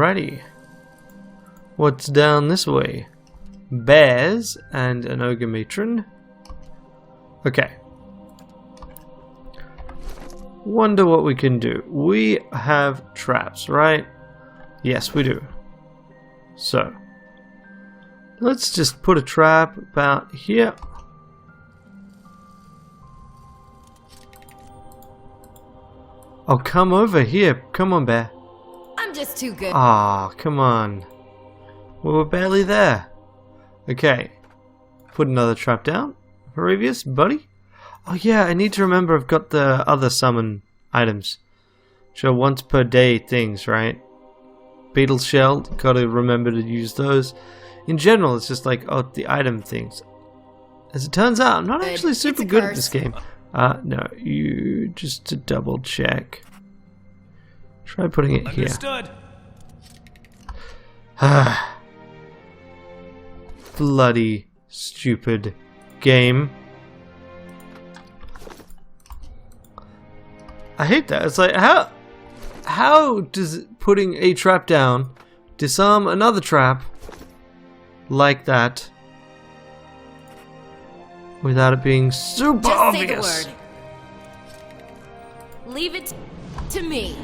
Alrighty. What's down this way? Bears and an ogre matron. Okay. Wonder what we can do. We have traps, right? Yes, we do. So, let's just put a trap about here. Oh, come over here. Come on, bear. I'm just too good. Ah, come on. We were barely there. Okay. Put another trap down. Previous, buddy. Oh yeah, I need to remember I've got the other summon items. Sure, once per day things, right? Beetle shell, gotta remember to use those. In general, it's just like, oh, the item things. As it turns out, I'm not actually super good at this game. No, you just to double check. Try putting it here. Understood. Bloody stupid game. I hate that. It's like, how does putting a trap down disarm another trap like that without it being super just obvious? say the word. Leave it to me.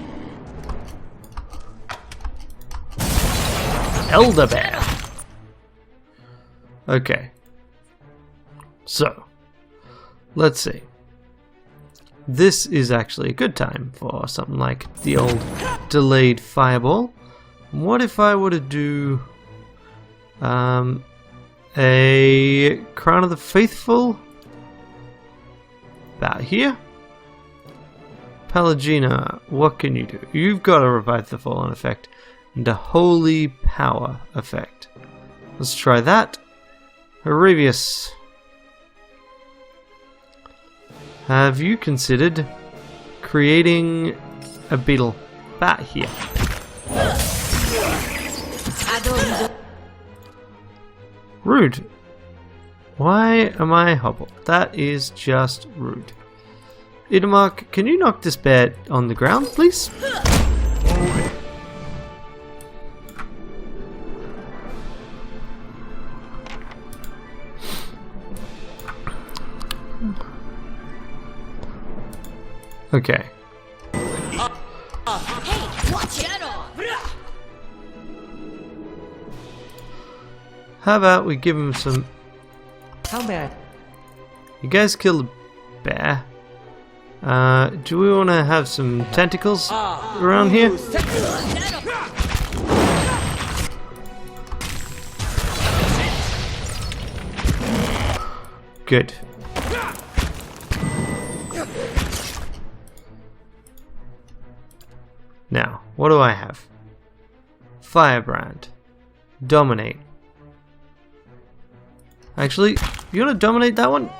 Elder Bear. Okay. So, let's see. This is actually a good time for something like the old delayed fireball. What if I were to do a Crown of the Faithful about here? Pelagina, what can you do? You've got a Revive the Fallen effect and a Holy Power effect. Let's try that. Arabius. Have you considered creating a beetle bat here? Rude. Why am I hobbled? That is just rude. Idamark, can you knock this bear on the ground, please? Okay. Hey, watch it. How about we give him some... How bad? You guys killed a bear. Do we want to have some tentacles around here? Good. Now, what do I have? Firebrand. Dominate. Actually, you want to dominate that one?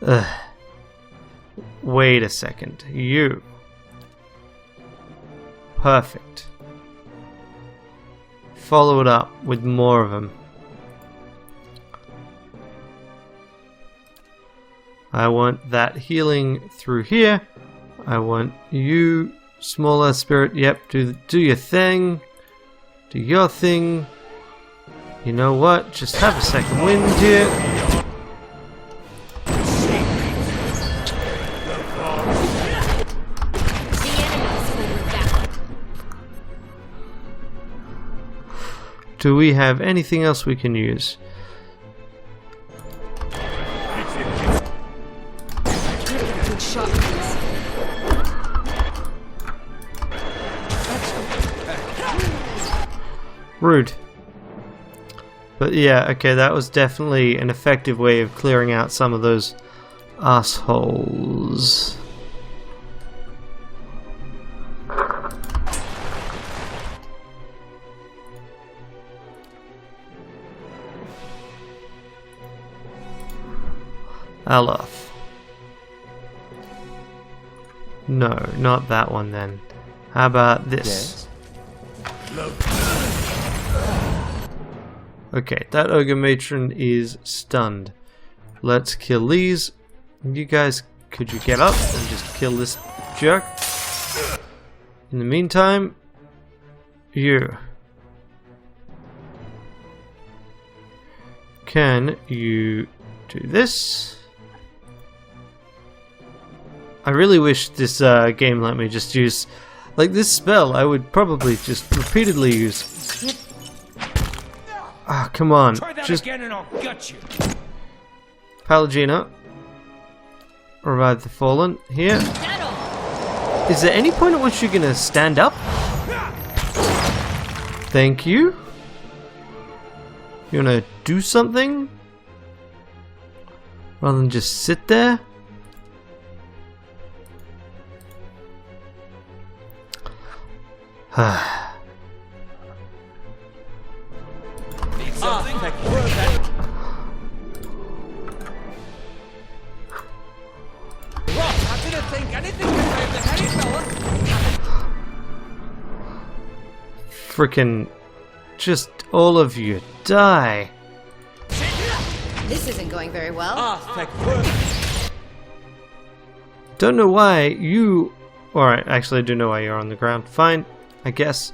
Ugh. Wait a second. You. Perfect. Follow it up with more of them. I want that healing through here. I want you, smaller spirit. Yep, do your thing. Do your thing. You know what? Just have a second wind here. Do we have anything else we can use? Rude. But yeah, okay, that was definitely an effective way of clearing out some of those assholes. Alof. No, not that one then. How about this? Okay, that ogre matron is stunned. Let's kill these. You guys, could you get up and just kill this jerk? In the meantime, you. Can you do this? I really wish this game let me just use, like, this spell I would probably just repeatedly use. Ah, come on. Try that Just again and I'll gut you. Pallegina. Revive the fallen. Here. Settle. Is there any point at which you're gonna stand up? Thank you. You wanna do something? Rather than just sit there? Need something? Ross, I didn't think anything could save the heady fella. Frickin' just all of you die. This isn't going very well. Don't know why you... Alright, actually I do know why you're on the ground. Fine, I guess.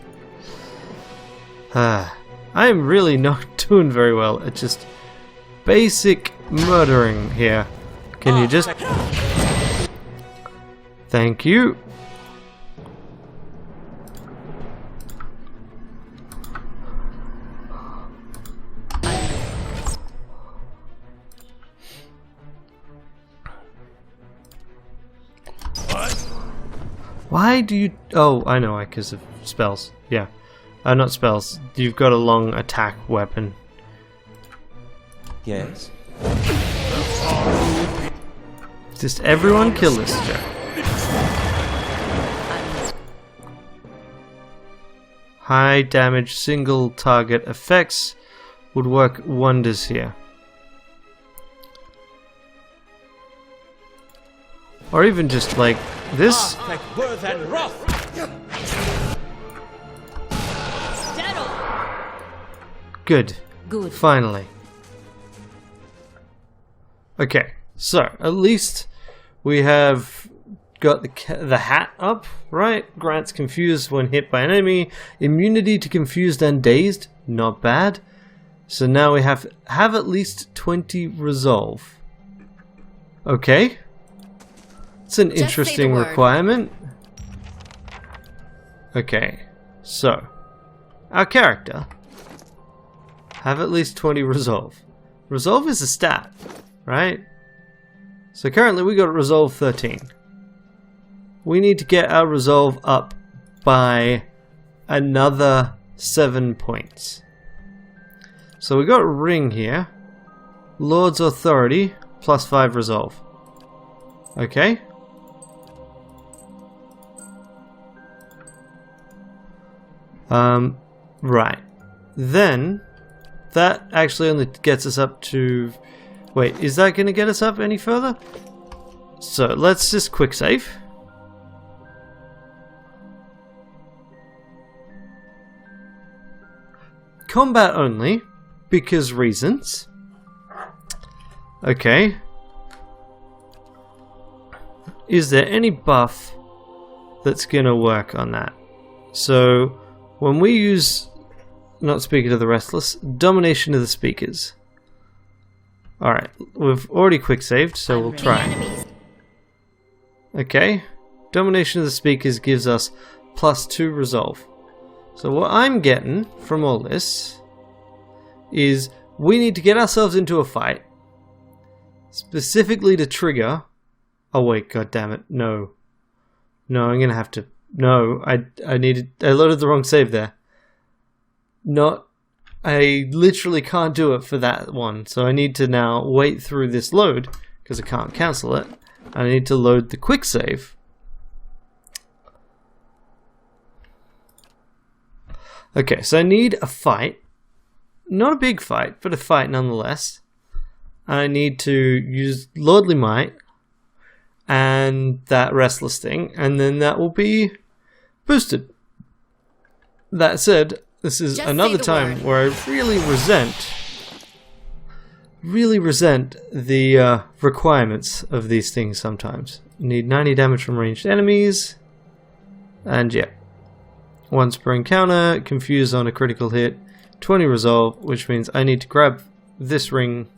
I am really not doing very well at just basic murdering here. Can you just... Thank you. Why do you... Oh, I know, because of spells. Yeah. Not spells. You've got a long attack weapon. Yes. Just everyone kill this Jack. High damage single target effects would work wonders here. Or even just like this. Good. Good. Finally. Okay, so at least we have got the hat up, right? Grants confused when hit by an enemy. Immunity to confused and dazed. Not bad. So now we have at least 20 resolve. Okay. It's an interesting requirement. Okay, so our character have at least 20 resolve. Resolve is a stat, right? So currently we got resolve 13. We need to get our resolve up by another 7 points. So we got a ring here. Lord's authority plus 5 resolve. Okay. Right. Then, that actually only gets us up to... Wait, is that going to get us up any further? So, let's just quick save. Combat only, because reasons. Okay. Is there any buff that's going to work on that? So... When we use, not speaker to the restless, domination of the speakers. Alright, we've already quick saved, so we'll try. Okay, domination of the speakers gives us +2 resolve. So what I'm getting from all this is we need to get ourselves into a fight, specifically to trigger... Oh wait, god damn it, no. No, I'm gonna have to... No, I loaded the wrong save there. I literally can't do it for that one, so I need to now wait through this load, because I can't cancel it. I need to load the quick save. Okay, so I need a fight. Not a big fight, but a fight nonetheless. I need to use Lordly Might and that restless thing, and then that will be boosted. That said, this is another time where I really resent the requirements of these things sometimes. You need 90 damage from ranged enemies, and yeah, Once per encounter, confuse on a critical hit, 20 resolve, which means I need to grab this ring.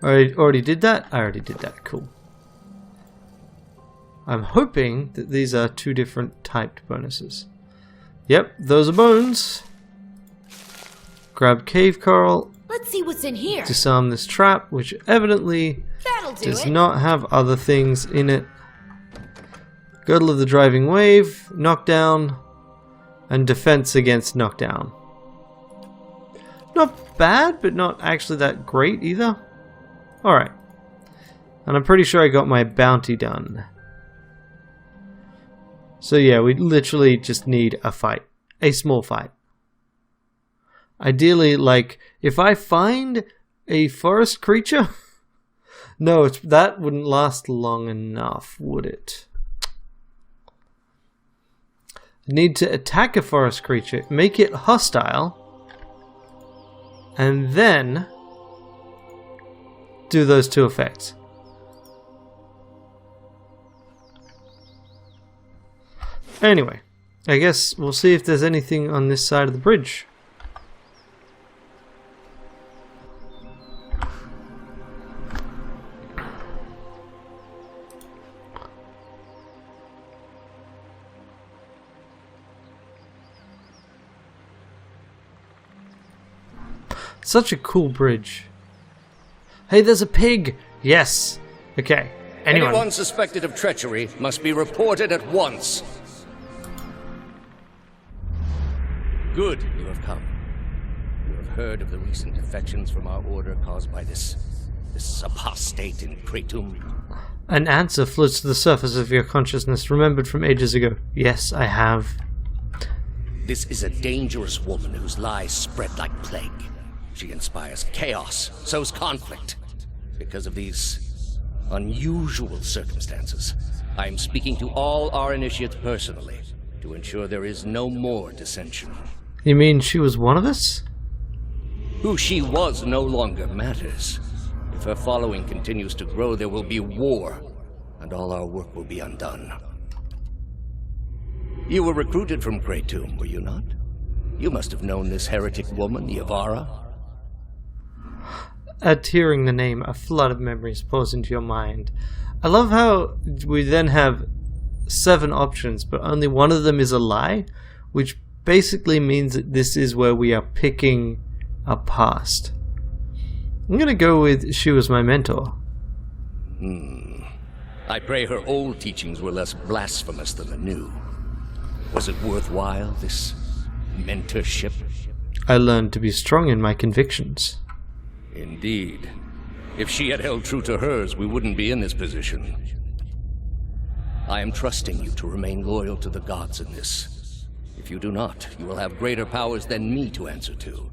I already did that? I already did that. Cool. I'm hoping that these are 2 different typed bonuses. Yep, those are bones. Grab cave coral. Let's see what's in here. Disarm this trap, which evidently That'll do does it. not have other things in it. Girdle of the driving wave, knockdown, and defense against knockdown. Not bad, but not actually that great either. Alright. And I'm pretty sure I got my bounty done. So yeah, we literally just need a fight. A small fight. Ideally, like, if I find a forest creature... No, that wouldn't last long enough, would it? I need to attack a forest creature, make it hostile, and then do those 2 effects. Anyway, I guess we'll see if there's anything on this side of the bridge. Such a cool bridge. Hey, there's a pig! Yes! Okay. Anyone suspected of treachery must be reported at once. Good, you have come. You have heard of the recent defections from our order caused by this apostate in Kratom. An answer floats to the surface of your consciousness, remembered from ages ago. Yes, I have. This is a dangerous woman whose lies spread like plague. She inspires chaos, sows conflict. Because of these unusual circumstances, I am speaking to all our initiates personally to ensure there is no more dissension. You mean she was one of us? Who she was no longer matters. If her following continues to grow, there will be war, and all our work will be undone. You were recruited from Kratom, were you not? You must have known this heretic woman, Yavara. At hearing the name, a flood of memories pours into your mind. I love how we then have 7 options, but only one of them is a lie, which basically means that this is where we are picking a past. I'm gonna go with she was my mentor. I pray her old teachings were less blasphemous than the new. Was it worthwhile, this mentorship? I learned to be strong in my convictions. Indeed. If she had held true to hers, we wouldn't be in this position. I am trusting you to remain loyal to the gods in this. If you do not, you will have greater powers than me to answer to.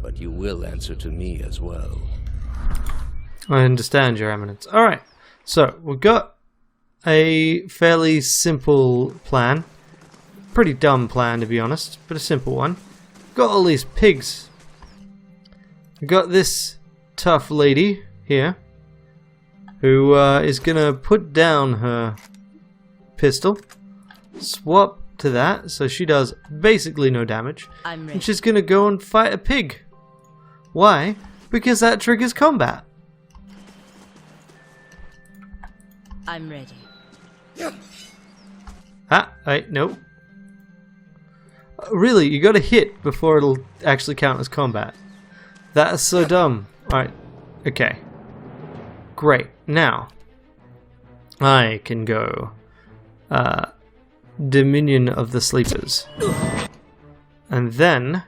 But you will answer to me as well. I understand, Your Eminence. Alright, so we've got a fairly simple plan. Pretty dumb plan, to be honest, but a simple one. Got all these pigs. We've got this tough lady here who is gonna put down her pistol, swap to that, so she does basically no damage, and she's gonna go and fight a pig. Why? Because that triggers combat. I'm ready. Ah, wait, nope. Really, you gotta hit before it'll actually count as combat. That is so dumb. Alright, okay. Great, now I can go Dominion of the Sleepers. And then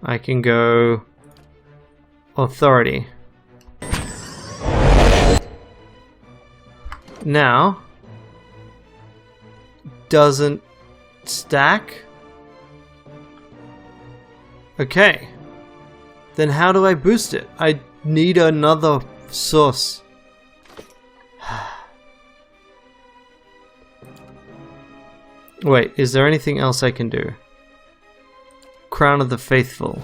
I can go Authority. Now, doesn't stack? Okay. Then how do I boost it? I need another source. Wait, is there anything else I can do? Crown of the Faithful.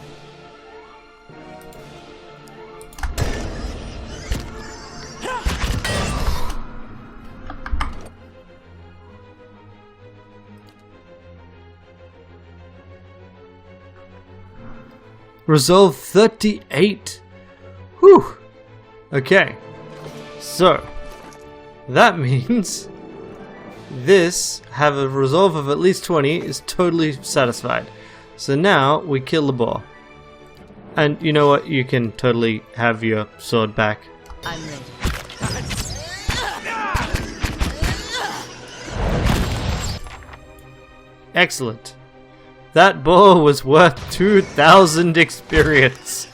Resolve 38. Whew. Okay. So, that means this, have a resolve of at least 20, is totally satisfied. So now, we kill the boar. And you know what? You can totally have your sword back. I'm ready. Excellent. That boar was worth 2,000 experience.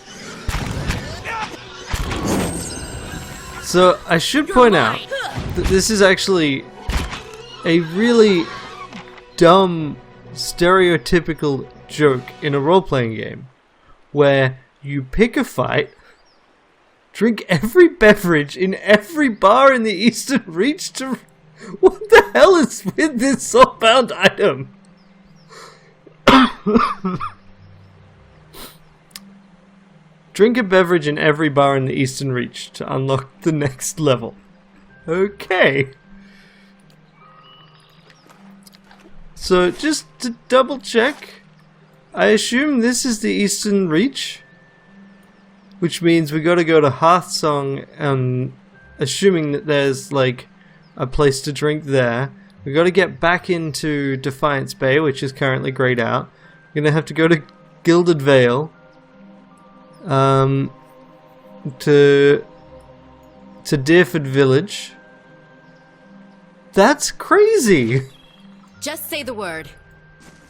So I should point out that this is actually a really dumb, stereotypical joke in a role-playing game, where you pick a fight, drink every beverage in every bar in the Eastern Reach to... What the hell is with this soulbound item? Drink a beverage in every bar in the Eastern Reach to unlock the next level. Okay. So just to double check, I assume this is the Eastern Reach, which means we gotta go to Hearthsong, assuming that there's like a place to drink there. We gotta get back into Defiance Bay, which is currently grayed out. We're gonna have to go to Gilded Vale, to Deerford Village. That's crazy. Just say the word.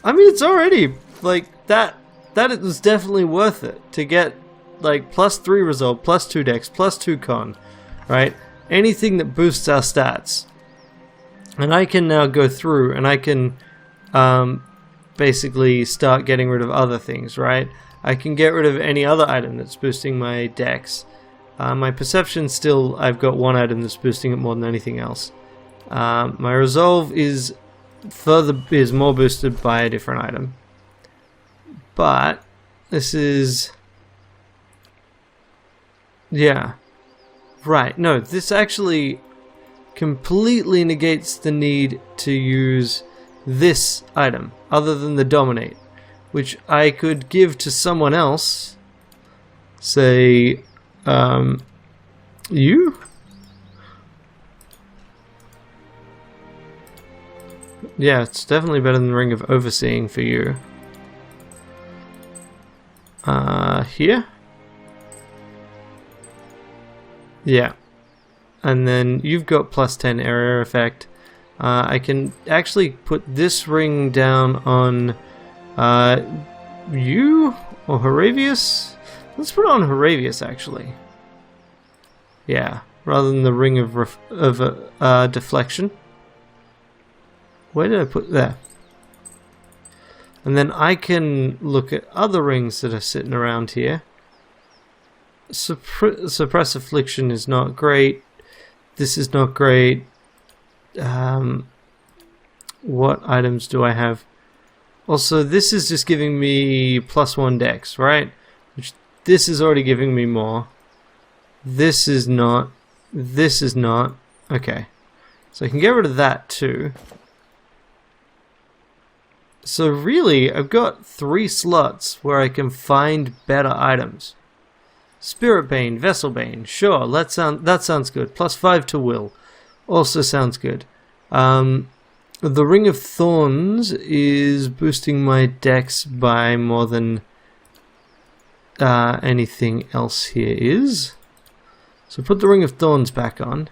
I mean, it's already like that. That it was definitely worth it to get like +3 resolve, +2 dex, +2 con, right? Anything that boosts our stats. And I can now go through and I can basically start getting rid of other things, right? I can get rid of any other item that's boosting my dex. My perception still, I've got one item that's boosting it more than anything else. My resolve is more boosted by a different item. But this is, yeah, right. No, this actually completely negates the need to use this item other than the dominate, which I could give to someone else. Say, you? Yeah, it's definitely better than the Ring of Overseeing for you. Here? Yeah. And then you've got +10 area effect. I can actually put this ring down on you or Horavius. Let's put it on Horavius actually. Yeah, rather than the ring of deflection. Where did I put that? And then I can look at other rings that are sitting around here. Suppress Affliction is not great. This is not great. What items do I have? Also, this is just giving me +1 dex, right? Which this is already giving me more. This is not. This is not. Okay. So I can get rid of that too. So really, I've got 3 slots where I can find better items. Spirit Bane, Vessel Bane, sure, that sounds good. +5 to Will, also sounds good. The Ring of Thorns is boosting my dex by more than anything else here is. So put the Ring of Thorns back on,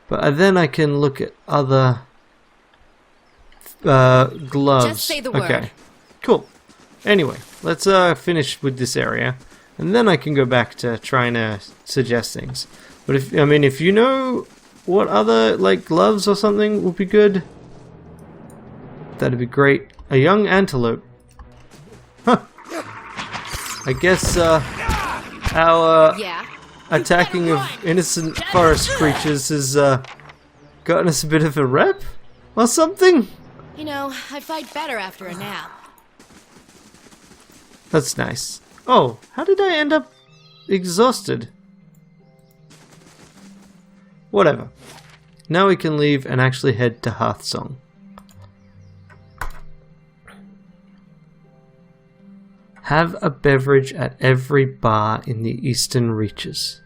but then I can look at other gloves. Just say the word. Okay, cool. Anyway, let's finish with this area, and then I can go back to trying to suggest things. But if you know what other like gloves or something would be good, that'd be great. A young antelope. Huh. I guess our attacking of innocent forest creatures has gotten us a bit of a rep or something. You know, I fight better after a nap. That's nice. Oh, how did I end up exhausted? Whatever. Now we can leave and actually head to Hearthsong. Have a beverage at every bar in the eastern reaches.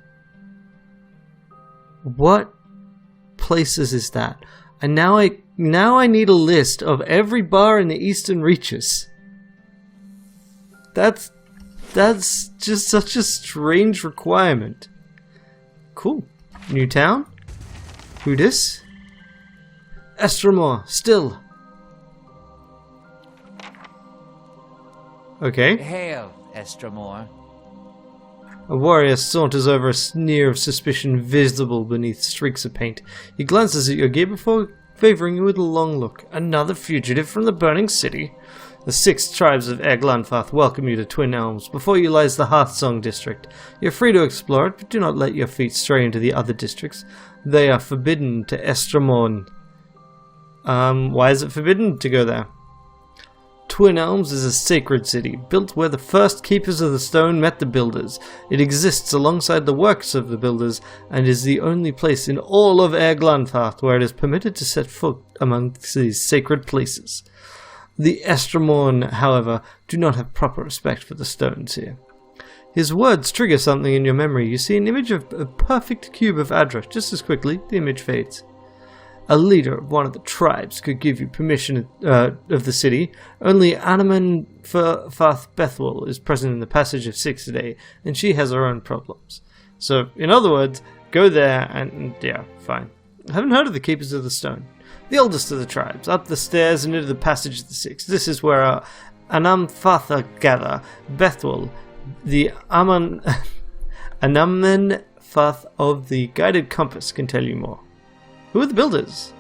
What places is that? And now I need a list of every bar in the eastern reaches. That's just such a strange requirement. Cool. New town? Who dis? Estremor, still. Okay. Hail, Estremor. A warrior saunters over, a sneer of suspicion visible beneath streaks of paint. He glances at your gear before favoring you with a long look. Another fugitive from the burning city? The 6 tribes of Eglanfath welcome you to Twin Elms. Before you lies the Hearthsong district. You're free to explore it, but do not let your feet stray into the other districts. They are forbidden to Estremorn. Why is it forbidden to go there? Twin Elms is a sacred city, built where the first keepers of the stone met the builders. It exists alongside the works of the builders, and is the only place in all of Eglanfath where it is permitted to set foot among these sacred places. The Estremorn, however, do not have proper respect for the stones here. His words trigger something in your memory. You see an image of a perfect cube of Adra. Just as quickly, the image fades. A leader of one of the tribes could give you permission of the city. Only Anaman Fath Bethwell is present in the Passage of 6 today, and she has her own problems. So, in other words, go there and yeah, fine. I haven't heard of the Keepers of the Stone. The oldest of the tribes, up the stairs and into the Passage of the 6. This is where Anamfatha gather. Bethwell, the Anamenfath of the Guided Compass, can tell you more. Who are the builders?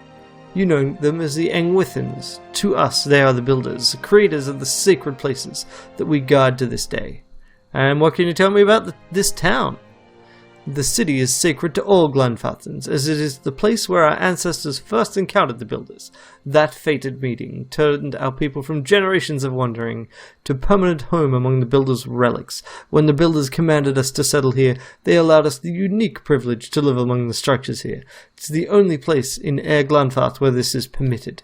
You know them as the Engwithans. To us, they are the builders, the creators of the sacred places that we guard to this day. And what can you tell me about this town? The city is sacred to all Glenfathans, as it is the place where our ancestors first encountered the builders. That fated meeting turned our people from generations of wandering to permanent home among the builders' relics. When the builders commanded us to settle here, they allowed us the unique privilege to live among the structures here. It's the only place in Air Glanfath where this is permitted.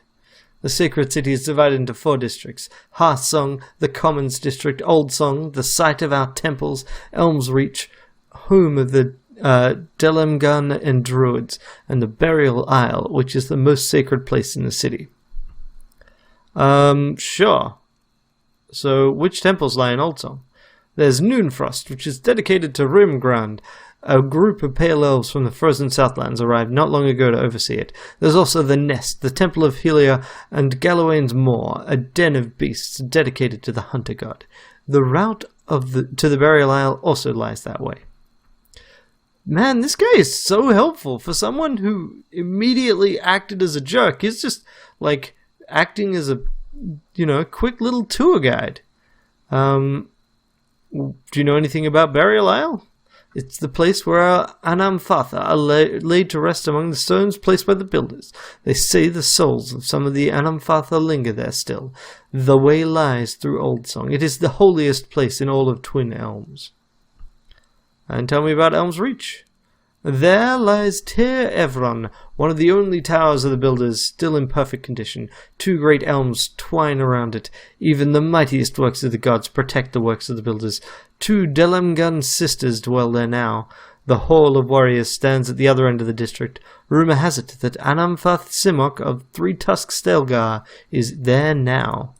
The sacred city is divided into 4 districts: Hearthsong, the Commons District, Old Song, the site of our temples, Elms Reach, home of the Delemgan and Druids, and the Burial Isle, which is the most sacred place in the city. Sure. So, which temples lie in Old Song? There's Noonfrost, which is dedicated to Rimgrand. A group of pale elves from the frozen Southlands arrived not long ago to oversee it. There's also the Nest, the Temple of Helia, and Gallowayne's Moor, a den of beasts dedicated to the Hunter God. The route to the Burial Isle also lies that way. Man, this guy is so helpful for someone who immediately acted as a jerk. He's just, like, acting as a, quick little tour guide. Do you know anything about Burial Isle? It's the place where Anamfatha are laid to rest among the stones placed by the builders. They say the souls of some of the Anamfatha linger there still. The way lies through Old Song. It is the holiest place in all of Twin Elms. And tell me about Elms Reach. There lies Tir Evron, one of the only towers of the builders, still in perfect condition. 2 great elms twine around it. Even the mightiest works of the gods protect the works of the builders. 2 Delemgan sisters dwell there now. The Hall of Warriors stands at the other end of the district. Rumour has it that Anamfath Simok of 3 Tusk Stelgar is there now.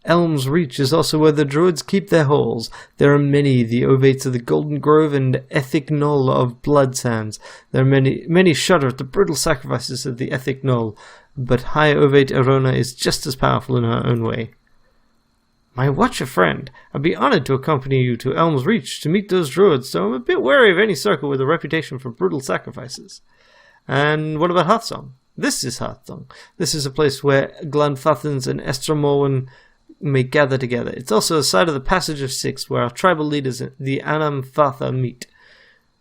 Elms Reach is also where the druids keep their halls. There are many, the Ovates of the Golden Grove and Ethic Knoll of Blood Sands. There are many shudder at the brutal sacrifices of the Ethic Knoll, but High Ovate Arona is just as powerful in her own way. My watcher friend, I'd be honored to accompany you to Elms Reach to meet those druids, though I'm a bit wary of any circle with a reputation for brutal sacrifices. And what about Hearthsong? This is Hearthsong. This is a place where Glanfathans and Estremorn may gather together. It's also a site of the Passage of 6 where our tribal leaders, the Anamfatha, meet.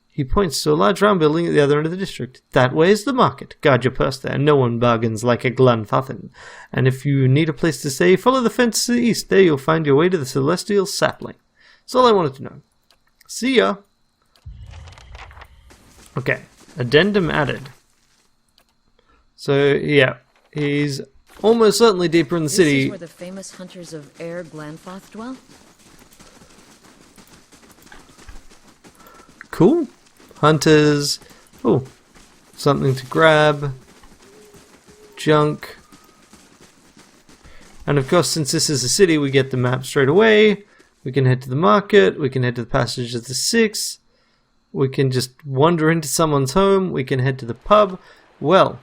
He points to a large round building at the other end of the district. That way is the market. Guard your purse there. No one bargains like a Glanfathan. And if you need a place to stay, follow the fence to the east. There you'll find your way to the Celestial Sapling. That's all I wanted to know. See ya! Okay. Addendum added. So, yeah. He's almost certainly deeper in the city. This is where the famous hunters of Air Glanfath dwell? Cool. Hunters. Oh, something to grab. Junk. And of course, since this is a city, we get the map straight away. We can head to the market. We can head to the Passage of the Six. We can just wander into someone's home. We can head to the pub. Well,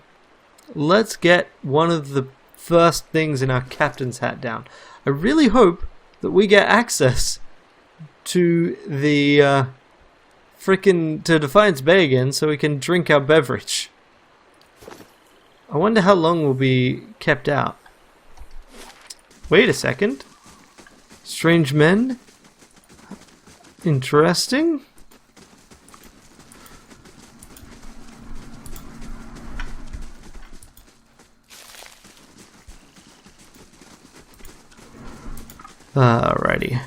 let's get one of the first things in our captain's hat down. I really hope that we get access to the to Defiance Bay again so we can drink our beverage. I wonder how long we'll be kept out. Wait a second. Strange men? Interesting. Alrighty.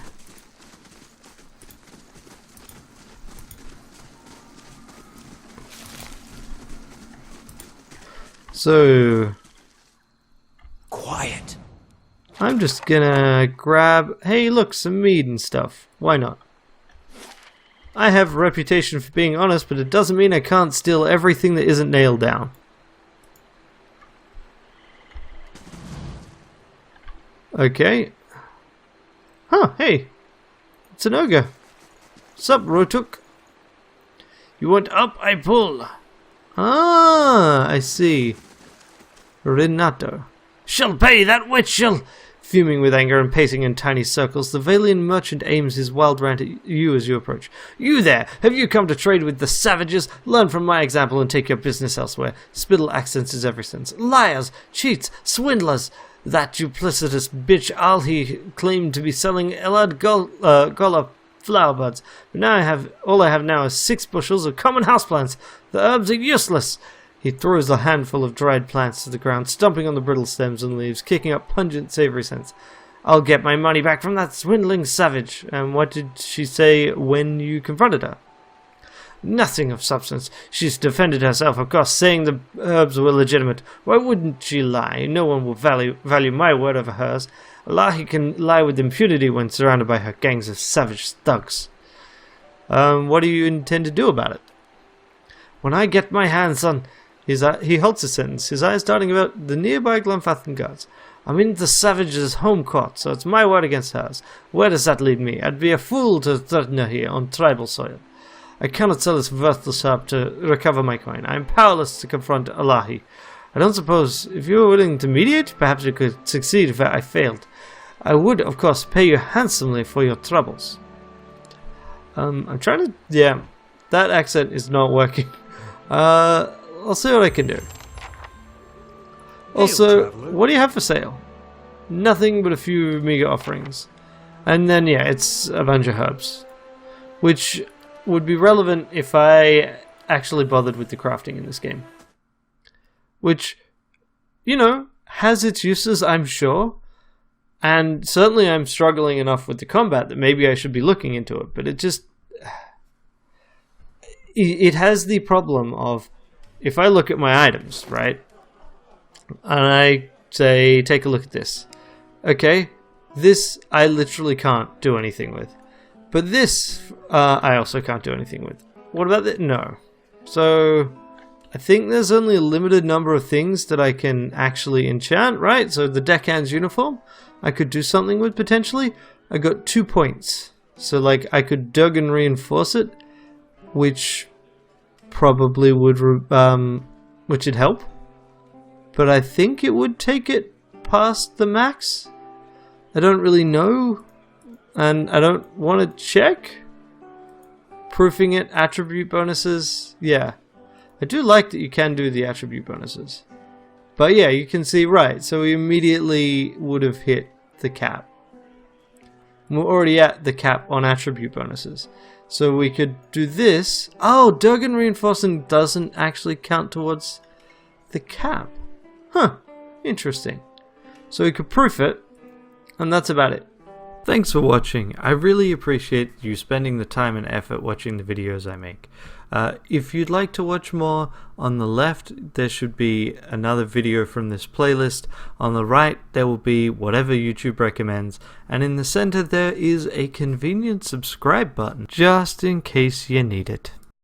So, Quiet. I'm just gonna grab, hey look, some mead and stuff. Why not? I have a reputation for being honest, but it doesn't mean I can't steal everything that isn't nailed down. Okay. Huh, hey. It's an ogre. Sup, Rotuk? You want up, I pull. Ah, I see. Renato. She'll pay, that witch shall! Fuming with anger and pacing in tiny circles, the Valian merchant aims his wild rant at you as you approach. You there! Have you come to trade with the savages? Learn from my example and take your business elsewhere. Spittle accents his every sense. Liars! Cheats! Swindlers! That duplicitous bitch Alhi claimed to be selling Elad Gola flower buds, but now all I have now is 6 bushels of common houseplants. The herbs are useless. He throws a handful of dried plants to the ground, stomping on the brittle stems and leaves, kicking up pungent, savory scents. I'll get my money back from that swindling savage. And what did she say when you confronted her? Nothing of substance. She's defended herself, of course, saying the herbs were legitimate. Why wouldn't she lie? No one will value my word over hers. Allahi can lie with impunity when surrounded by her gangs of savage thugs. What do you intend to do about it? When I get my hands on... He halts a sentence, his eyes darting about the nearby Glenfathan guards. I'm in the savage's home court, so it's my word against hers. Where does that leave me? I'd be a fool to threaten her here on tribal soil. I cannot sell this worthless herb to recover my coin. I am powerless to confront Allahi. I don't suppose, if you were willing to mediate, perhaps you could succeed if I failed. I would, of course, pay you handsomely for your troubles. I'm trying to... Yeah, that accent is not working. I'll see what I can do. Also, what do you have for sale? Nothing but a few meager offerings. And then, yeah, it's a bunch of herbs. Which would be relevant if I actually bothered with the crafting in this game. Which, you know, has its uses, I'm sure. And certainly I'm struggling enough with the combat that maybe I should be looking into it. But it just... It has the problem of... If I look at my items, right, and I say, take a look at this. Okay, this I literally can't do anything with. But this, I also can't do anything with. What about that? No. So, I think there's only a limited number of things that I can actually enchant, right? So the deckhand's uniform, I could do something with potentially. I got 2 points. So, like, I could dug and reinforce it, which... probably would which would help, but I think it would take it past the max. I don't really know, and I don't want to check. Proofing it, attribute bonuses, yeah, I do like that you can do the attribute bonuses, but yeah, you can see, right, so we immediately would have hit the cap. We're already at the cap on attribute bonuses. So we could do this. Oh, Durgan Reinforcing doesn't actually count towards the cap. Huh, interesting. So we could proof it, and that's about it. Thanks for watching. I really appreciate you spending the time and effort watching the videos I make. If you'd like to watch more, on the left there should be another video from this playlist. On the right there will be whatever YouTube recommends, and in the center there is a convenient subscribe button just in case you need it.